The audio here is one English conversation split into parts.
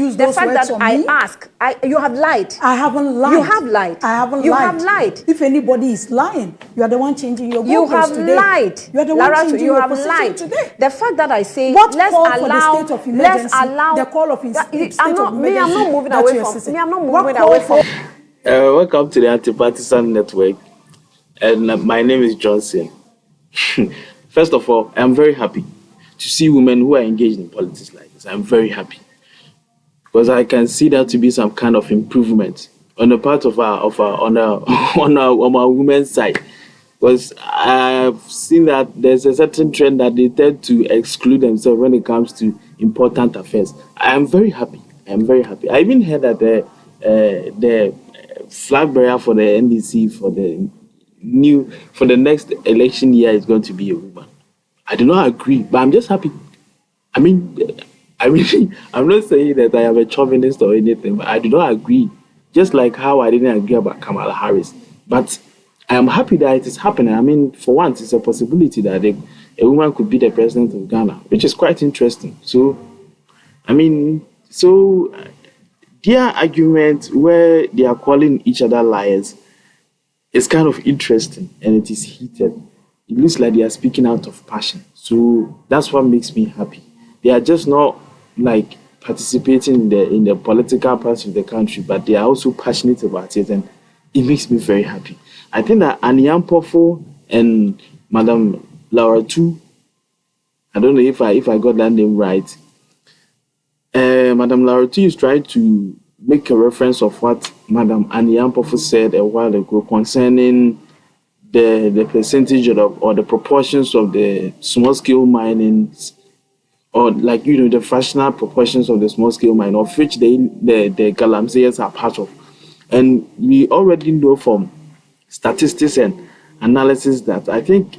use those words on me? The fact that I ask, you have lied. I haven't lied. You have lied. I haven't lied. You have lied. If anybody is lying, you are the one changing your You have today. Lied. You are the one changing you your have position lied. today. The fact that I say, what let's call allow, for the state of emergency, let's allow, the call of state of emergency. I'm not moving away from. Me, I'm not moving away from. Welcome to the Anti-Partisan Network, and my name is Johnson. First of all, I'm very happy to see women who are engaged in politics like this. I'm very happy because I can see that to be some kind of improvement on the part of our women's side. Because I've seen that there's a certain trend that they tend to exclude themselves when it comes to important affairs. I am very happy. I even heard that the flag bearer for the NDC for the next election year is going to be a woman. I do not agree, but I'm just happy. I mean, I'm not saying that I am a chauvinist or anything, but I do not agree. Just like how I didn't agree about Kamala Harris. But I am happy that it is happening. I mean, for once, it's a possibility that a woman could be the president of Ghana, which is quite interesting. So, their argument where they are calling each other liars is kind of interesting and it is heated. It looks like they are speaking out of passion. So that's what makes me happy. They are just not like participating in the political parts of the country, but they are also passionate about it, and it makes me very happy. I think that Annie Ampofo and Madam Lawuratu, I don't know if I got that name right. Madam Lawuratu is trying to make a reference of what Madam Annie Ampofo said a while ago concerning the percentage or the proportions of the small-scale mining, or the fractional proportions of the small-scale mining, of which the Galamseyers are part of. And we already know from statistics and analysis that I think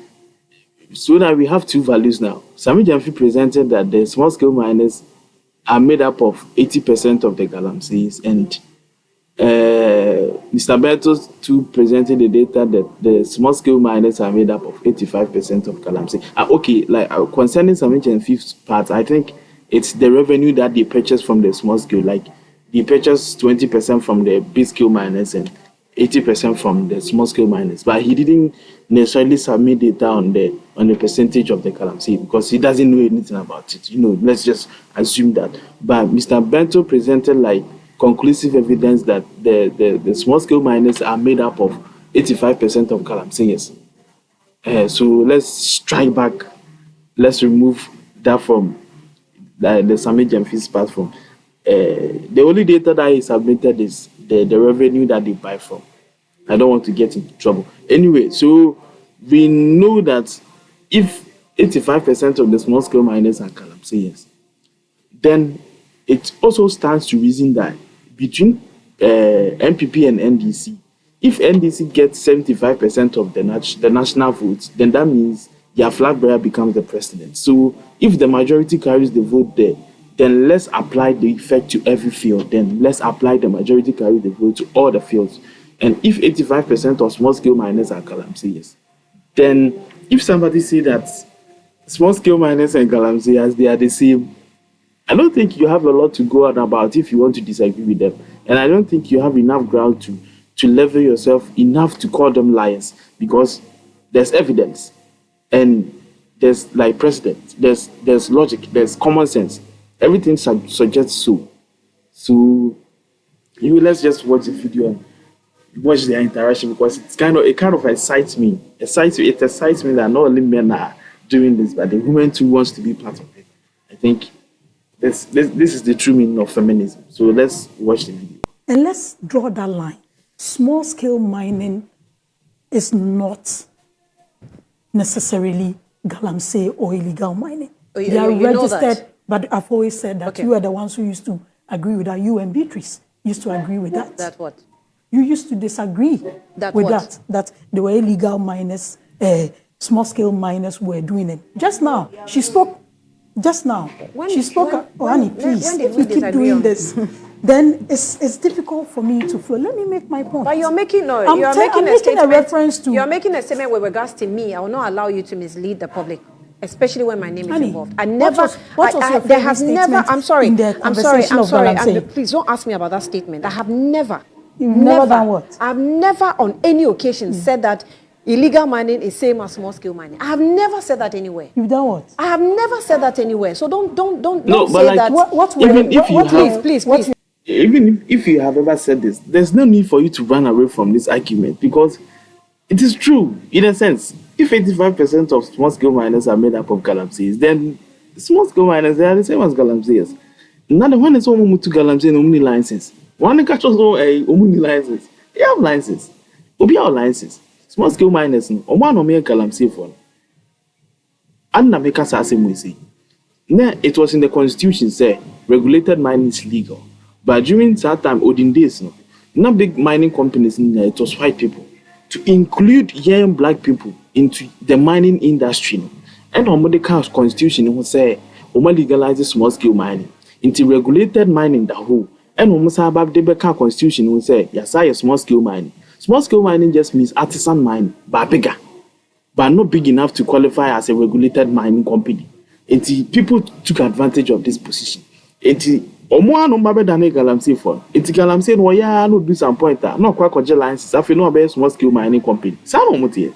so that we have two values now. Sami Gyamfi presented that the small-scale miners are made up of 80% of the Galamseys, and Mr. Bertos too presented the data that the small-scale miners are made up of 85% of Galamsey. Concerning Sami Gyamfi's part, I think it's the revenue that they purchase from the small-scale. Like, they purchase 20% from the big-scale miners and 80% from the small-scale miners. But he didn't necessarily submit data on the percentage of the Galamsey because he doesn't know anything about it. Let's just assume that. But Mr. Bento presented conclusive evidence that the small-scale miners are made up of 85% of Galamseyers. So let's strike back. Let's remove that from the Sami Gyamfi's platform. The only data that is submitted is the revenue that they buy from. I don't want to get into trouble. Anyway, so we know that if 85% of the small-scale miners are Galamseyers, then it also stands to reason that between NPP and NDC, if NDC gets 75% of the national votes, then that means their flag bearer becomes the president. So if the majority carries the vote there, then let's apply the effect to every field. Then let's apply the majority carry the vote to all the fields. And if 85% of small-scale miners are Galamseyers, then if somebody say that small-scale miners and Galamseyers, they are the same, I don't think you have a lot to go on about if you want to disagree with them. And I don't think you have enough ground to level yourself enough to call them liars, because there's evidence and there's precedent, there's logic, there's common sense. Everything suggests so. So let's just watch the video and watch their interaction, because it kind of excites me. It excites me that not only men are doing this, but the women too wants to be part of it. I think this is the true meaning of feminism. So let's watch the video. And let's draw that line. Small-scale mining is not necessarily Galamsey or illegal mining. They are registered, but I've always said that you are the ones who used to agree with that. You and Beatrice used to agree with that. That what? You used to disagree that they were illegal miners, small-scale miners were doing it. Just now, she spoke. Annie, please, if we keep doing this, then it's difficult for me to flow. Let me make my point. But you're making a reference to... You're making a statement with regards to me. I will not allow you to mislead the public. especially when my name is Annie, involved. I never, what was your there has never, I'm sorry, Galamsey? Please don't ask me about that statement. I have never, You've never done what? I've never on any occasion said that illegal mining is same as small-scale mining. I have never said that anywhere. You've done what? I have never said that anywhere. So don't but say like, that. Please. Even if you have ever said this, there's no need for you to run away from this argument because it is true in a sense. If 85% of small-scale miners are made up of Galamseys, then small-scale miners, they are the same as Galamseyers. Now the one is all to Galamsey and only license. One catch us all a only license. They have license. Obi our license. Small-scale miners, no one no make Galamsey for. And na make us as we say. Now it was in the constitution say regulated mining is legal. But during that time, olden days, no big mining companies in there, it was white people. To include young black people into the mining industry. And on the constitution, who say, Oma legalizes small scale mining. Into regulated mining the whole. And almost about the constitution who say, yes, I small scale mining. Small scale mining just means artisan mining, but bigger. But not big enough to qualify as a regulated mining company. And people took advantage of this position. Omo no mabe than Galamsey for. It's Galamsey no ya no do some pointer. No kwa koje licenses. I feel no be small scale mining company. Sa no motie.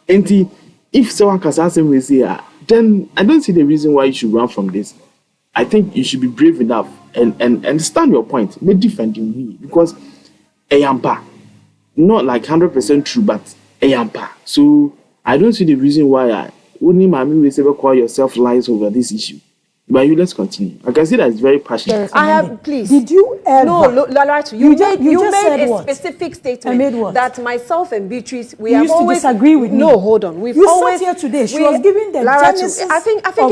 Enti if someone can say we say then I don't see the reason why you should run from this. I think you should be brave enough and stand your point. Be defending me because eyampa. Not like 100% true, but eyampa. So I don't see the reason why I only mami we say call yourself lies over this issue. But let's continue. I can see that it's very passionate. I have, please. Did you ever? No, Lawuratu, you made a what? specific statement. I made what? That myself and Beatrice, we you have used always... to disagree with me. No, hold on. You sat here today. She was giving the genesis I think of if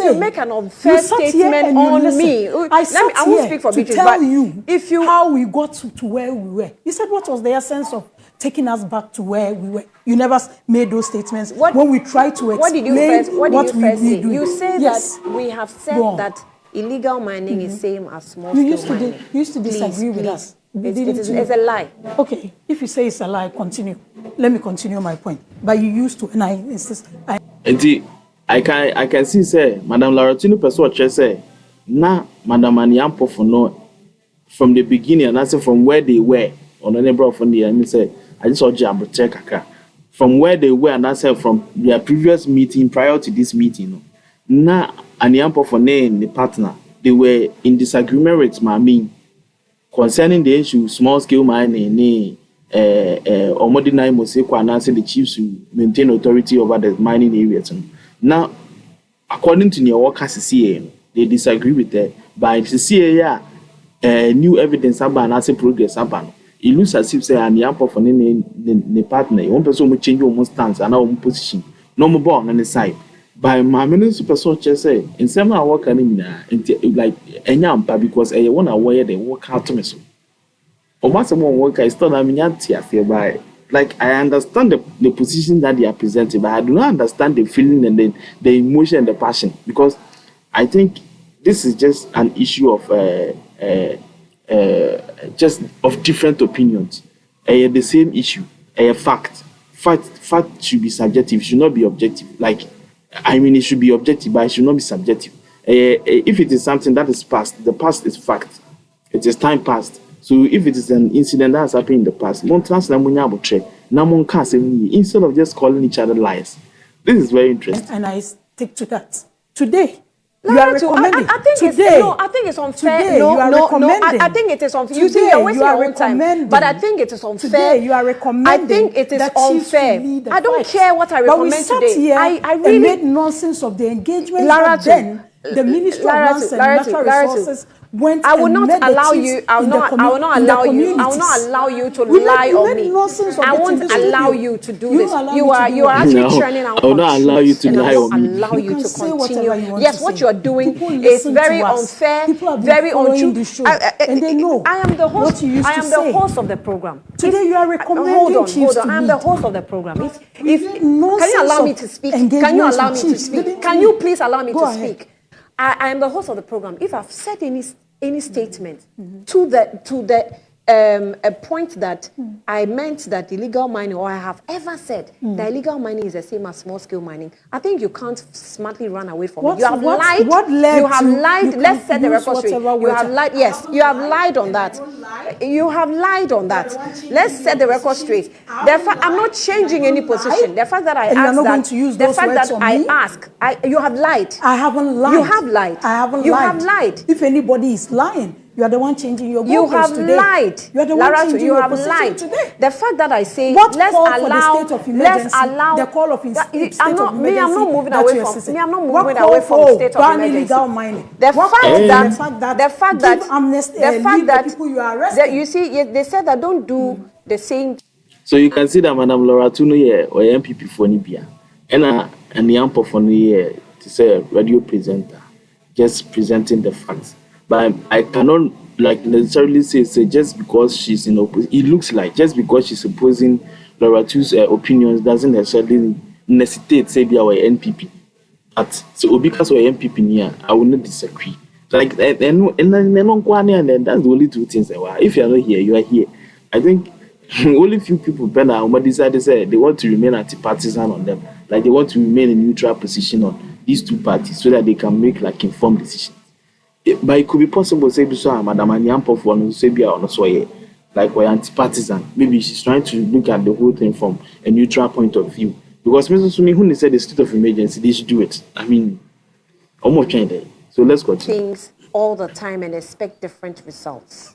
you make an unfair statement on me... I won't speak for Beatrice, tell you how we got to where we were. You said what was the essence of taking us back to where we were. You never made those statements when we tried to explain what we do. You say that we have said that illegal mining is same as small-scale mining. You used to disagree with us. It's a lie. Okay, if you say it's a lie, continue. Let me continue my point. But you used to, and I insist. I can see say Madam Lawuratu Musah-Saaka say na Madam Annie Ampofo no from the beginning and also from where they were on the neighbor from the I say I just saw Kaka. From where they were and I said from their previous meeting prior to this meeting, na Annie Ampofo and the partner, they were in disagreement with Mami concerning the issue small scale mining, Omodina Moseko and answer the chiefs who maintain authority over the mining areas. Now, according to your workers, they disagree with that. But the new evidence about answer progress about. It looks as if say Annie Ampofo the partner, one person will change your stance and our position. No more born on the side. By my minister person say in some I work like enyampa because I want to wear the work out to me so. Or once someone work I start by like I understand the position that they are presenting, but I do not understand the feeling and the emotion and the passion because I think this is just an issue of just of different opinions. The same issue. Fact should be subjective, should not be objective. Like, I mean, it should be objective, but it should not be subjective. If it is something that is past, the past is fact. It is time past. So if it is an incident that has happened in the past, instead of just calling each other liars. This is very interesting. And I stick to that. Today, you are recommending. I think it's unfair. Today, I think it is unfair. You see, you're wasting your own time. But I think it is unfair. Today, you are recommending. I think it is unfair. I don't care what I recommend today. I really made nonsense of the engagement. But then the Ministry of Lands and Natural Resources went. I will not allow you. I will not allow you. I will not allow you to lie on me. I won't allow you to do this. You are actually churning out. I will not allow you to lie on me. Allow you to continue. Yes, what you are doing is very unfair, very untrue. And they know. I am the host. I am the host of the program. Today you are recommending. Hold on. I am the host of the program. Can you allow me to speak? Can you allow me to speak? Can you please allow me to speak? I am the host of the program. If I've said any statement to the a point that I meant that illegal mining, or I have ever said that illegal mining is the same as small-scale mining, I think you can't smartly run away from it. You have lied. You have lied. Let's set the record straight. You have lied. Yes, you have lied on that. You have lied on that. Let's set the record straight. I'm not changing any position. The fact that I asked that, the fact that I ask, you have lied. I haven't lied. You have lied. I haven't lied. You have lied. If anybody is lying, you are the one changing your You have today. lied. You are the one changing you your have position lied. Today. The fact that I say let's allow the call of emergency. I'm not moving away from state of emergency. Illegal mining. The fact that people you are arresting. You see, they said that don't do the same. So you can see that Madam Lawuratu no here or MPP for Nibia. And Annie Ampofo no here to say a radio presenter, just presenting the facts. But I cannot necessarily say just because she's in opposition. It looks like just because she's opposing Lawuratu's opinions doesn't necessarily necessitate say be our NPP. So because we're NPP here, I will not disagree. And that's the only two things. If you are not here, you are here. I think only few people decided to say they want to remain anti-partisan on them. Like they want to remain in neutral position on these two parties so that they can make informed decisions. But it could be possible say Madam Annie Ampofo say be on like we're anti-partisan. Maybe she's trying to look at the whole thing from a neutral point of view. Because Mr. Sumi, when they said the state of emergency, they should do it. I mean, almost trying there. So let's continue. Things all the time and expect different results.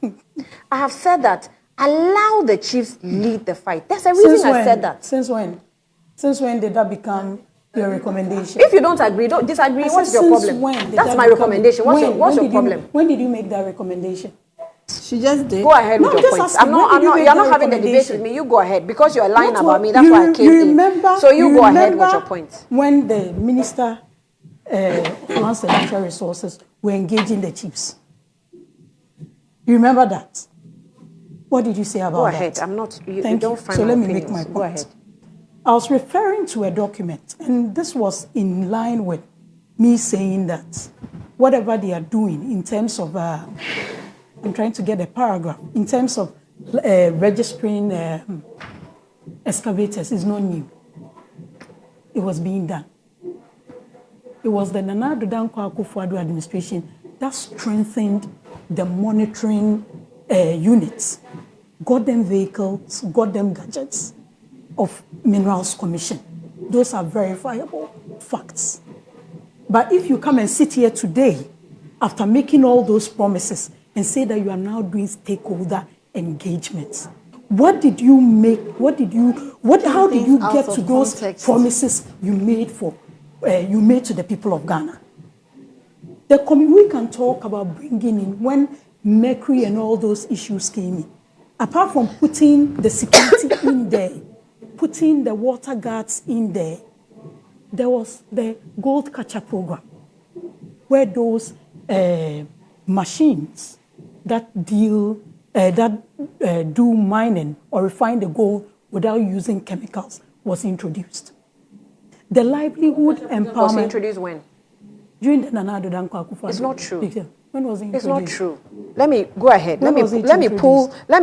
I have said that allow the chiefs lead the fight. That's the reason I said that. Since when? Since when did that become your recommendation? If you don't agree, don't disagree. What's your problem? That's my recommendation. What's your problem? When did you make that recommendation? She just did. Go ahead with your points. You're not having the debate with me. You go ahead because you're lying about me. That's why I came in. So you go ahead with your points. When the Minister of Lands and Natural Resources were engaging the chiefs, you remember that? What did you say about that? Go ahead. I'm not. You don't find. So let me make my point. Go ahead. I was referring to a document, and this was in line with me saying that whatever they are doing in terms of, I'm trying to get a paragraph, in terms of registering excavators is not new. It was being done. It was the Nana Addo Dankwa Akufo-Addo administration that strengthened the monitoring units, got them vehicles, got them gadgets of Minerals Commission. Those are verifiable facts. But if you come and sit here today, after making all those promises, and say that you are now doing stakeholder engagements, what did you make? How did you get to those promises you made to the people of Ghana? We can talk about bringing in when Mercury and all those issues came in. Apart from putting the security in there, putting the water guards in there, there was the gold catcher program, where those machines that do mining or refine the gold without using chemicals was introduced. The livelihood empowerment was introduced when? During the Nana Addo Dankwa Akufo-Addo. It's not true. When was it introduced? It's not true. Let me go ahead. Let me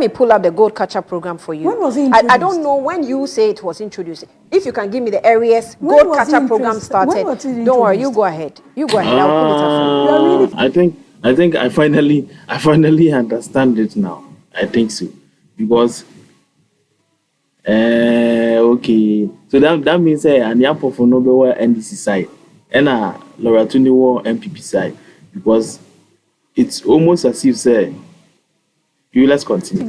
pull up the gold catcher program for you. When was it introduced? I don't know when you say it was introduced. If you can give me the areas gold catcher program started. Don't worry, you go ahead. I'll pull it up for you. I think I finally understand it now. I think so. Because okay. So that means Annie Ampofo no be NDC side. And Lawuratu no MPP side. Because it's almost as if say let's continue.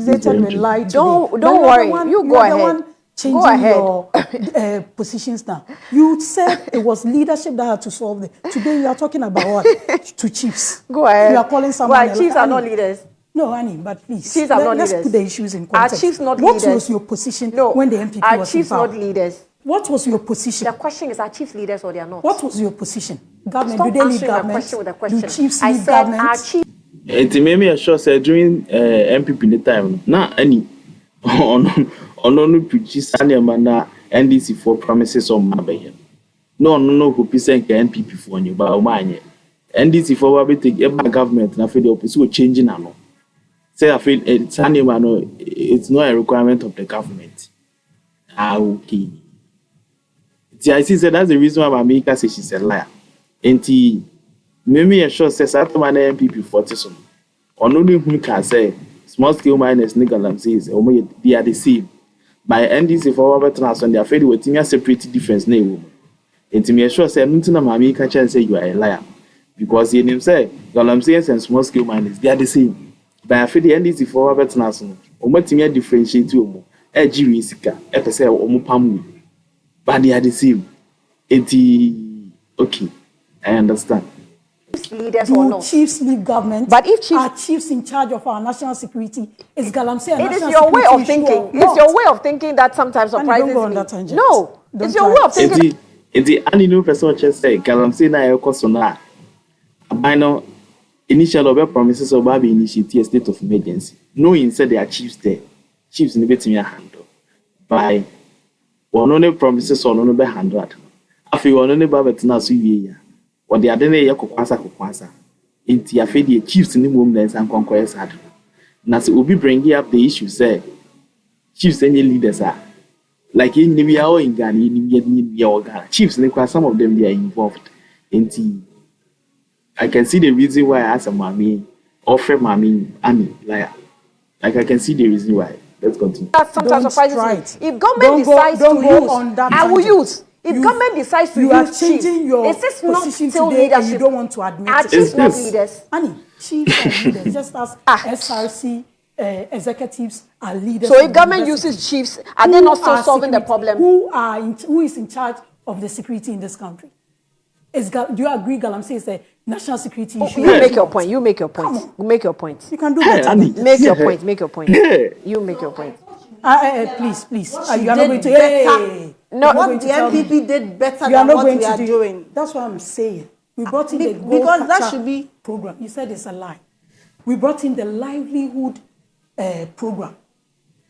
Don't worry. You go ahead. Changing your positions now. You said it was leadership that had to solve it. Today you are talking about what? To chiefs. Go ahead. You are calling someone else. Chiefs are not leaders. No, Annie, but please. Chiefs are not leaders. Let's put the issues in context. Are chiefs not what leaders? What was your position when the MPP was in power? Are chiefs not leaders? What was your position? The question is, are chiefs leaders or they are not? What was your position? Government, Stop do they lead answering government? The question with a question. Do chiefs I lead said, government? are chiefs... It made me sure say during MPP the time, now Annie, on preach Sanya NDC for promises on Mabayan. No, who present NPP for you, but Omanye. NDC for what we take government, and for the opposite changing. Say I feel it's animal, it's not a requirement of the government. Okay. I see said that's the reason why Mamika says she's a liar. And maybe sure says after my MPP 40 some. Or only who can say small scale miners Galamsey is they are the same. By NDC for Robert Nelson, they are afraid with a separate difference name. And to me sure say nothing Mamika can say you are a liar. Because he himself, Galamsey and small scale miners, they are the same. By a the NDC for Robert Nelson, or what to differentiate you. Ejiriska, say Omupamu. But they are the same. Okay, I understand. Leaders or not. Chiefs leave government. But if chiefs in charge of our national security, is Galamsey. It is your way of thinking. It's your way of thinking that sometimes surprises me. No, it's your way of thinking. It's the Annie person just say Galamsey na Ekosona. I know initial promises of Baby initiate a state of emergency. Knowing said they are chiefs there. Chiefs in the bit me a handle. By one only promises on no be handled. Afi one only Babetina Suya. Or the Adene Yakokwasa. Inti Afedi chiefs in the movements and conquest had. Nasi Ubi bringing up the issue, say chiefs and leaders are like in Libya or in Ghana, in Ghana. Chiefs and some of them they are involved. Inti I can see the reason why I ask a mommy, offer mommy, Annie, liar. Like I can see the reason why. Let's continue. That sometimes surprises me. If government decides to use, I will use. If government decides to use chiefs, is this not still leadership? You don't want to admit it. Are chiefs not leaders? Annie, chiefs are leaders, just as SRC executives are leaders. So if government uses chiefs, are they not still solving the problem? Who is in charge of the security in this country? Do you agree Galamsey is a national security issue? You make your point. You make your point. Make your point. You can do better. Make your point. Make your point. You make your point. Please. You are not going to. No, what the MPP did better than what we are doing. That's what I'm saying. We brought in the because that should be program. You said it's a lie. We brought in the livelihood program.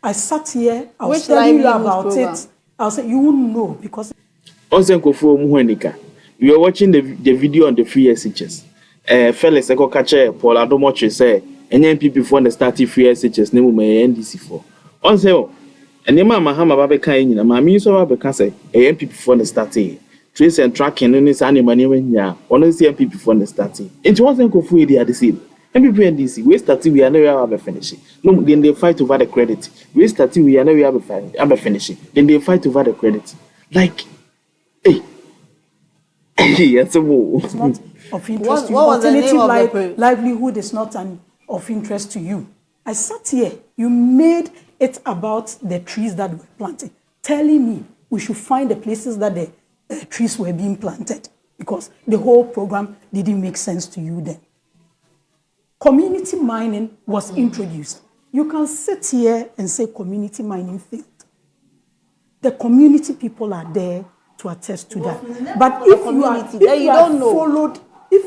I sat here. I was telling you about it. I was saying you wouldn't know because. We are watching the video on the free SHS. Fellas, I go catch Paul Adomoche say, NMP before the started free SHS, name my NDC for. On say, and the Mamma Hama Babeka, my means of Babeka, NMP before the starting. Trace and tracking on this animal, ya, on the MP before the starting. It wasn't go for the other same. MPP NDC, we started, we are never finishing. No, then they fight over the credit. We started, we are never finishing. Then they fight over the credit. Like, hey. It's not of interest to you. Alternative livelihood is not of interest to you. I sat here. You made it about the trees that were planted, telling me we should find the places that the trees were being planted because the whole program didn't make sense to you then. Community mining was introduced. You can sit here and say community mining failed. The community people are there to attest to that. But if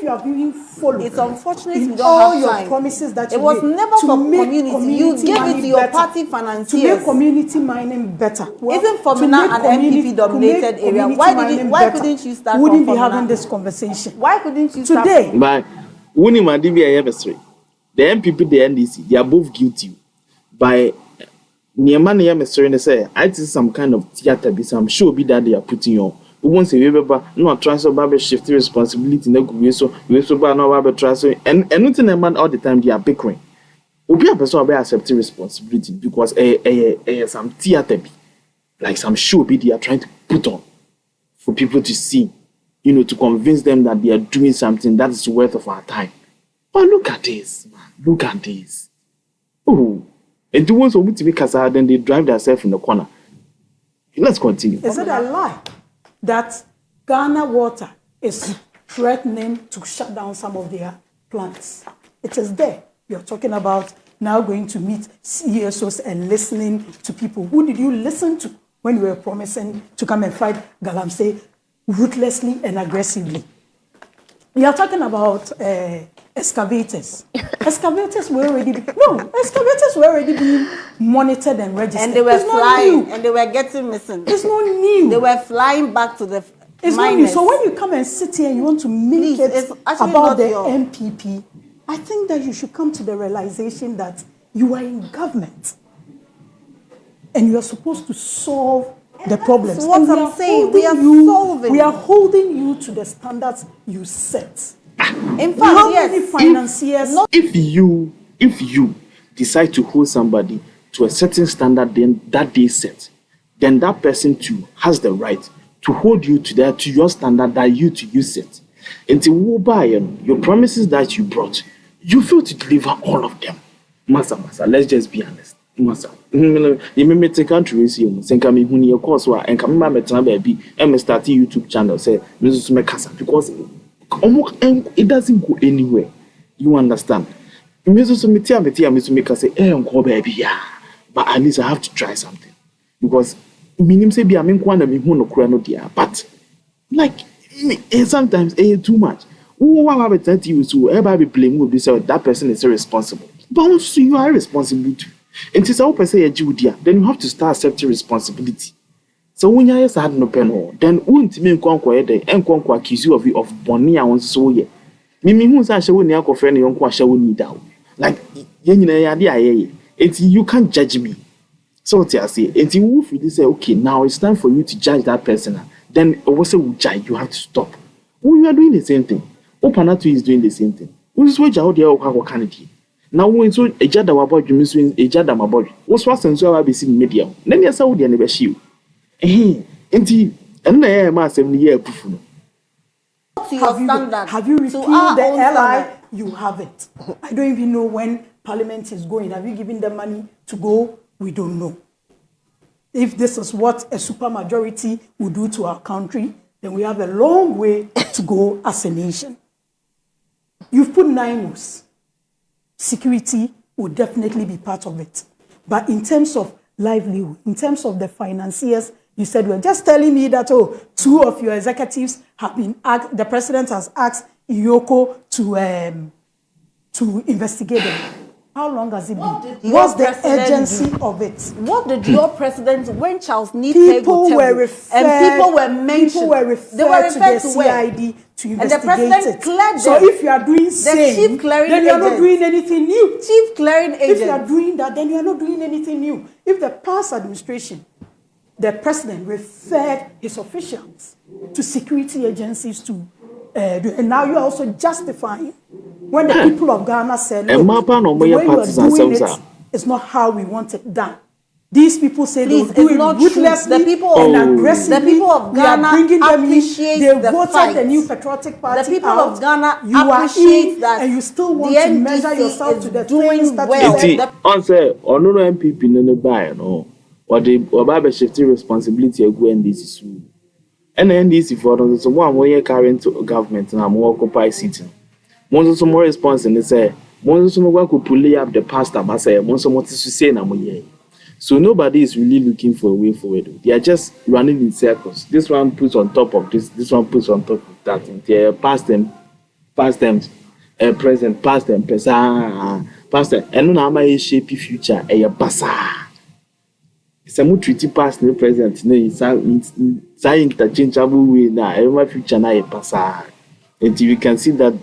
you have been followed, it's unfortunate you don't all have your time. Promises that it was never for community. You gave it to your party financiers to make community mining better. Well, even for Mina an MPP dominated area, why couldn't you start? Wouldn't be having this conversation. Why couldn't you start today? But when you might be a the MPP, the NDC, they are both guilty by. Niamani Mr. say, I see some kind of theater, be some show be that they are putting on. We won't say, no, transfer barber shifting responsibility, no, we so no barber transfer, and nothing a man all the time they are bickering. We be a person be accepting responsibility because some theater be like some show be they are trying to put on for people to see, to convince them that they are doing something that is worth of our time. But look at this, man. Look at this. Oh. And the ones who to be Casa, then they drive themselves in the corner. Let's continue. Is it a lie that Ghana Water is threatening to shut down some of their plants? It is there. You're talking about now going to meet CSOs and listening to people. Who did you listen to when you were promising to come and fight Galamsey ruthlessly and aggressively? You're talking about excavators. Excavators were already being monitored and registered. And they were flying and they were getting missing. It's not new. They were flying back to the It's not new. So when you come and sit here and you want to make it about the MPP, I think that you should come to the realization that You are in government. And you are supposed to solve the problems. That's what I'm saying. We are solving. We are holding you to the standards you set. In fact, yes. Financiers. If you decide to hold somebody to a certain standard then that they set, then that person too has the right to hold you to your standard that you set. Until your promises that you brought, you fail to deliver all of them. Masa, let's just be honest. Masa. You may take country resume, send me huni your course and come back to baby and start YouTube channel say Mrs. Mekasa because it doesn't go anywhere. You understand? Mrs. Mekasa say, baby, yeah. But at least I have to try something. Because minim say be amen kwana me hu no kura no dia. But like sometimes too much. Who have that you so everybody blame will be so that person is irresponsible. But also you are responsible too. And it's all person a Judia, then you have to start accepting responsibility. So when you had no pen, then won't mean conquer day and conquer accuse you of Bonnie and so ye. Mimi who's a show near friend young quasha will need out. Like you can't judge me. So what I say, and you will say, okay, now it's time for you to judge that person. Then also judge, you have to stop. We are doing the same thing. Opanatu is doing the same thing. We just wait out there or candidate. Now when so a jada about you miss a jada my body. What's what and so I be seeing media. Then you saw the never shield. And I am a 7 year proof. Have you repealed the LI? You haven't. I don't even know when Parliament is going. Have you given them money to go? We don't know. If this is what a supermajority will do to our country, then we have a long way to go as a nation. You've put 9 moves. Security will definitely be part of it. But in terms of livelihood, in terms of the financiers, you said, well, just telling me that, 2 of your executives have been asked, the president has asked Iyoko to investigate them. How long has it been? What's the urgency of it? What did your president, when Charles Neat people were referred, and people were mentioned, people were referred to the CID to investigate and the president cleared them. So if you are doing same, then you are not doing anything new. Chief clearing agent. If you are doing that, then you are not doing anything new. If the past administration, the president referred his officials to security agencies to do, and now you are also justifying when the people of Ghana said, look, the way you are doing it is not how we want it done. These people say they will do it ruthlessly and aggressively. The people of Ghana appreciate they voted the new patriotic party. The people of Ghana you appreciate that and you still want to measure yourself to the things that well. On say, or no MPP no buy no, or the Obama shifting responsibility of going this is. And then this is for them. So one year current government and I'm more occupy sitting. Most of more response and they say, most of more could pull up the pastor, but say, most of what to say na moye. So nobody is really looking for a way forward. They are just running in circles. This one puts on top of this one puts on top of that. They past them, present, past them, past them. And no ma shape future a basa. It's a more treaty past the present. It's interchangeable way now. Every future now a basa. And you can see that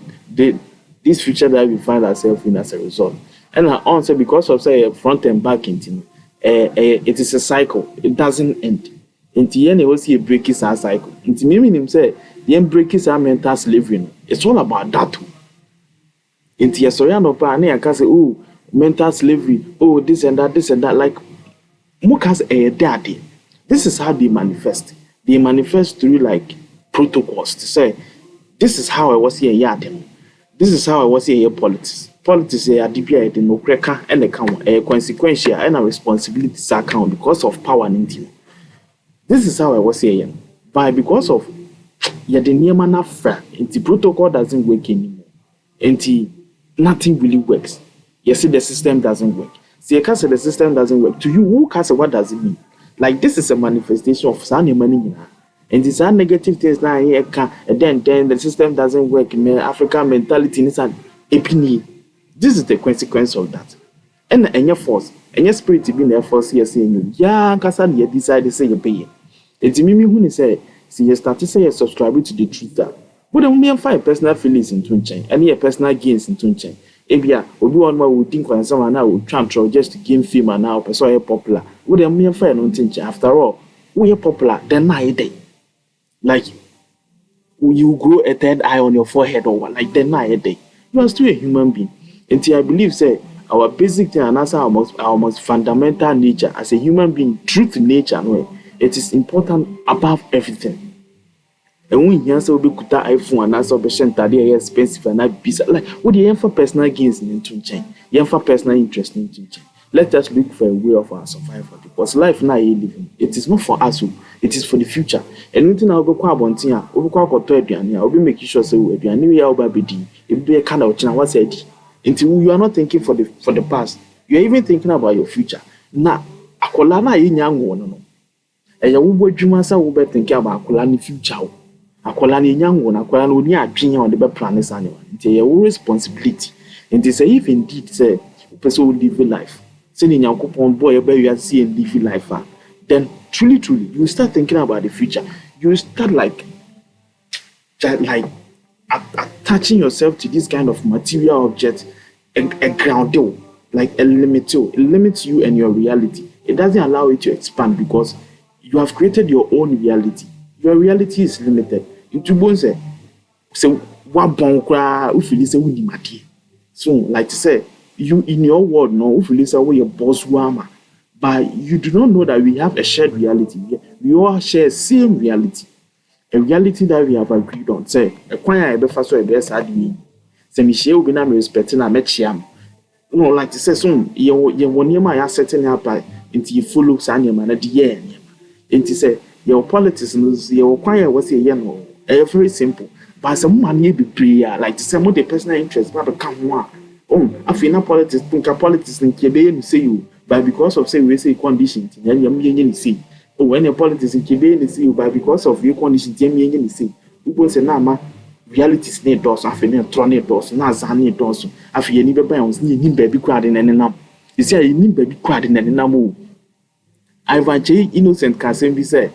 this future that we find ourselves in as a result. And I answer because of say front and back into it is a cycle. It doesn't end. Until the end, you will see a breaking cycle. Until me say the end breaking our mental slavery. It's all about that too. Until you saw no pa, I can say, oh, mental slavery, oh, this and that. Like, Mukas a daddy. This is how they manifest. They manifest through like protocols to say, this is how I was here, yard. This is how I was here, politics. Politics are DPI, the no cracker and the count, a consequential and a responsibility account because of power and intim. This is how I was here. But because of the near afra, the protocol doesn't work anymore. And nothing really works. You see, the system doesn't work. See, the system doesn't work. To you, who can say what does it mean? Like, this is a manifestation of some money. And these are negative things now here, and then the system doesn't work. African mentality is an opinion. This is the consequence of that. And your force, and your spirit to be in the force here saying, yeah, Kassan, you decide to say you pay. And to me, who say, see, you start to say you're subscribing to the truth that. But then we have 5 personal feelings in Tunchain, and your personal gains in Tunchain. Ebia, obi one more would think when someone now would try just to gain fame and now person popular. Would a mere friend on think after all, we are popular, then I day. Like you grow a third eye on your forehead or what, like then I day. You are still a human being. Until I believe, say, our basic thing and also our most fundamental nature as a human being, truth in nature, no, it is important above everything. And when you answer, we could iPhone and answer patient that they are expensive and not bizarre. Like, what do you for personal gains in change? You for personal interest in change. Let us look for a way of our survival because life now is living. It is not for us, it is for the future. And anything I'll go quite on tia, over quite to I'll be making sure so we are new year baby. If be a kind of china, what's it? Until you are not thinking for the past, you are even thinking about your future. Now, akolana in young one. And you will do myself will be thinking about akolani future. Akolani young one, akolani only a dream on the best planners annual. It's your responsibility. And they say, if indeed, say, person will live a life. Sending your coupon boy, you are seeing live life. Then, truly, you start thinking about the future. You start like attaching yourself to this kind of material object, a ground, like a limit. It limits you and your reality. It doesn't allow you to expand because you have created your own reality. Your reality is limited. You say, one bonkra, if you listen with the so, like to say, you in your world, no, if you listen with your boss, but you do not know that we have a shared reality. We all share the same reality. A reality that we have agreed on. Say, a choir ever first or best had me. Say, Michelle will be not respecting a metchiam. No, like to say, soon, you won't hear my setting up into your full looks and your man at the end. And to say, your politics, your choir was a young, very simple. But some money be prayer, like to say, more the personal interest, but come one. Oh, I feel not politics, think of politics, and Quebec, say you, but because of say, we say conditions, and you're see. Oh, when your politics in Quebec, they see you, but because of your conditions, you see. People say, Nama, reality is near doors, I feel near Tronny doors, Nazani doors, I feel any bounds, need baby crowd in any number. You say, you need baby crowd in any number. Ivan J. Innocent can be said,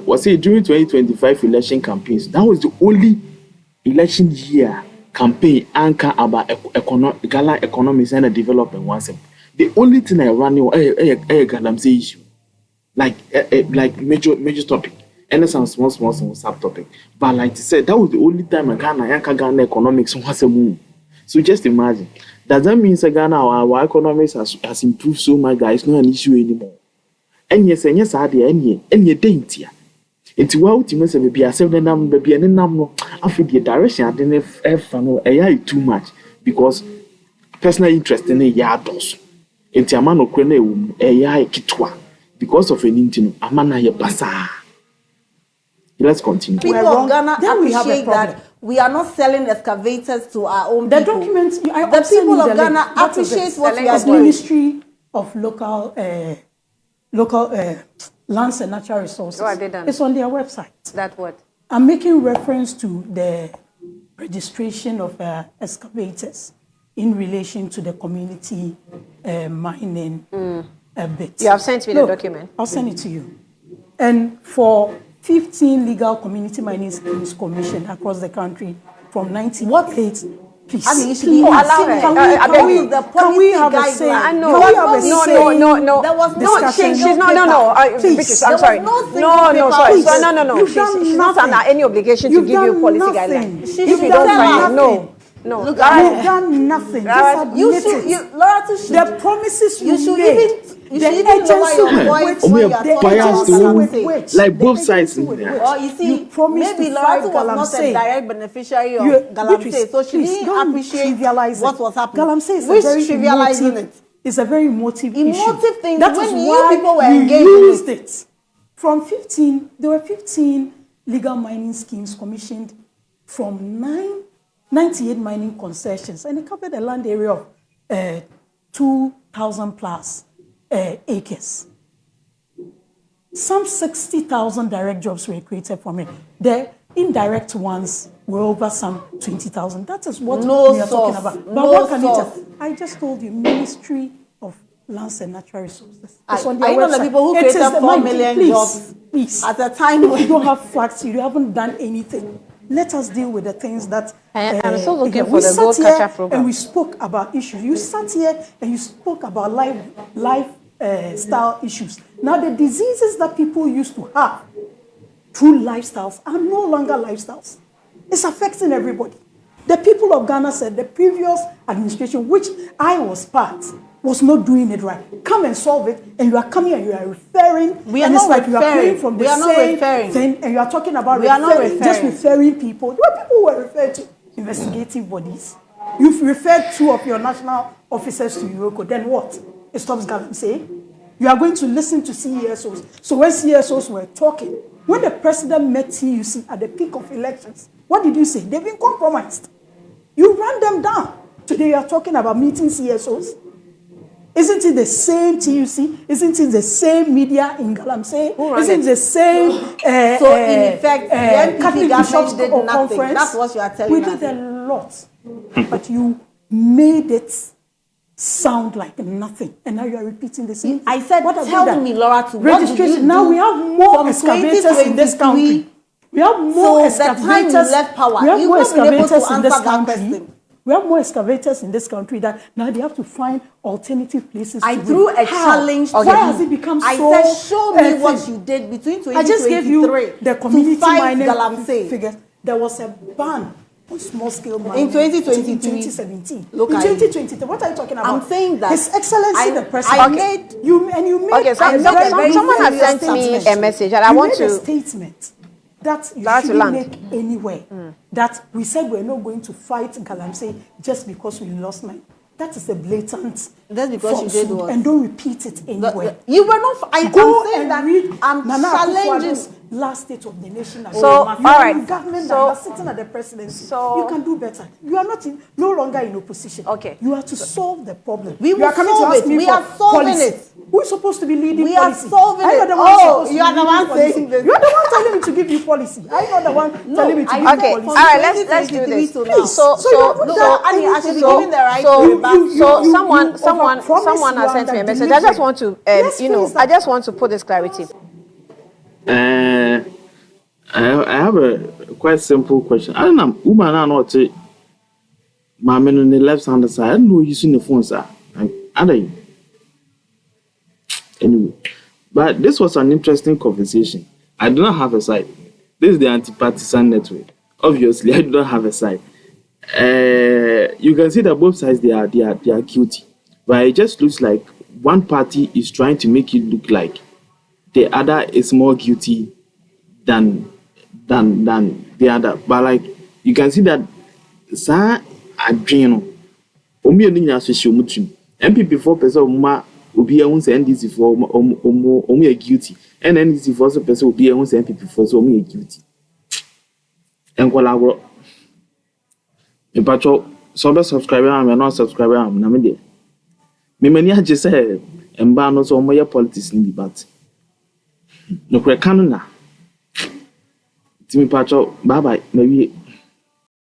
was it during 2025 election campaigns? That was the only election year campaign anchor about Ghana economics and development once. The only thing I ran a Galamsey issue, like major topic, and some small subtopic. But like I said, that was the only time Ghana economics was a move. So just imagine. Does that mean Ghana our economics has improved so much that it's not an issue anymore? And yes, I did any dainty. It's well to miss a baby, I said the number, baby, and the number. I feel the direction I didn't have AI too much because personal interest in a yard also. It's a man of Crane, AI kitwa because of an intino, a man I basa. Let's continue. People of Ghana appreciate that we are not selling excavators to our own the people. Documents, the people of Ghana appreciate what we are doing. doing. Ministry of local lands and natural resources. What have they done? It's on their website. That what? I'm making reference to the registration of excavators in relation to the community mining bit. You have sent me the document. I'll send it to you. And for 15 legal community mining schemes commissioned across the country from 1998. Please. Can we have a say? No. There was no change. She's no. I'm sorry. No. She's not under any obligation to give you policy guidelines. If you don't find no. You've done nothing. The promises you made. You should even lower your voice when you are talking. Like both sides in there. Well, you see, maybe Lawuratu was not a direct beneficiary of Galamsey, so she didn't appreciate what was happening. Galamsey is trivializing it. It's a very emotive issue. Emotive thing. That when is you why people were you engaged used in it. it. From 15, there were 15 legal mining schemes commissioned from 98 mining concessions, and it covered a land area of 2,000 plus acres. Some 60,000 direct jobs were created from it. The indirect ones were over some 20,000. That is what we are talking about. But what can you tell? I just told you, Ministry of Lands and Natural Resources. I know the people who created 4 million jobs please. at a time when you don't have facts, you haven't done anything. let us deal with the things that. I'm still looking for the gold catcher program. And we spoke about issues. You sat here and you spoke about lifestyle issues. Now, the diseases that people used to have through lifestyles are no longer lifestyles. It's affecting everybody. The people of Ghana said the previous administration, which I was part, was not doing it right. Come and solve it, and you are coming and you are referring. We are not like referring. You are playing from the same thing, and you are talking about just referring people. What people were referred to? Investigative bodies. You've referred 2 of your national officers to Yoko. Then what? It stops Galamsey. You are going to listen to CESOs. So when CESOs were talking, when the president met TUC at the peak of elections, what did you say? They've been compromised. You ran them down. Today you are talking about meeting CSOs. Isn't it the same TUC? Isn't it the same media in Galamsey? Isn't it the same? So in effect, the NPP government did nothing. Conference? That's what you are telling us. We did a lot, but you made it sound like nothing, and now you are repeating the same. I said, tell me, Lawuratu, what did you do? Now we have more excavators in this country. We have more excavators. Left power. We have more excavators in this country. We have more excavators in this country that now they have to find alternative places. I threw a challenge to you. Why has it become so? I said, show me what you did between 2023 I just gave you the community mining figures. There was a ban on small-scale mining in 2023, 2017. Look in at 2023, what are you talking about? I'm saying that His Excellency the President. You made. Okay, someone has sent me a message, and I want to. A statement that you shouldn't make anywhere. That we said we're not going to fight Galamsey just because we lost mine. That is a blatant. That's because you did what? And don't repeat it anywhere. You were not. I'm saying that I'm challenging last state of the nation. So all right. Government that are sitting at the presidency. So you can do better. You are no longer in opposition. Okay. You have to solve the problem. We will solve it. We are solving it. Who is supposed to be leading we policy? We are solving it. You are the one saying this. You are the one telling me to give you policy. I'm not the one telling me to give you policy. Okay, all right, let's do this. So Annie, I should be given the right someone has sent me a message. I just want to, I just want to put this clarity. I have a quite simple question. I don't know, woman are not my men on the left hand side. I don't know using the phone, sir. I don't. Anyway, but this was an interesting conversation. I do not have a side. This is the Anti-Partisan network. Obviously, I do not have a side. You can see that both sides they are guilty, but it just looks like one party is trying to make it look like the other is more guilty than the other. But like you can see that sa adreno omi oni nya so hye omutrim MPP 4% omma obi ehun say NDC for omo are guilty and NDC for so person obi ehun say MPP for so omo are guilty enkola agro me patcho so be subscriber am not subscriber am na me de me mani age say emba no so omo ye politics ni bi but no kre kanu na timi patcho bye bye maybe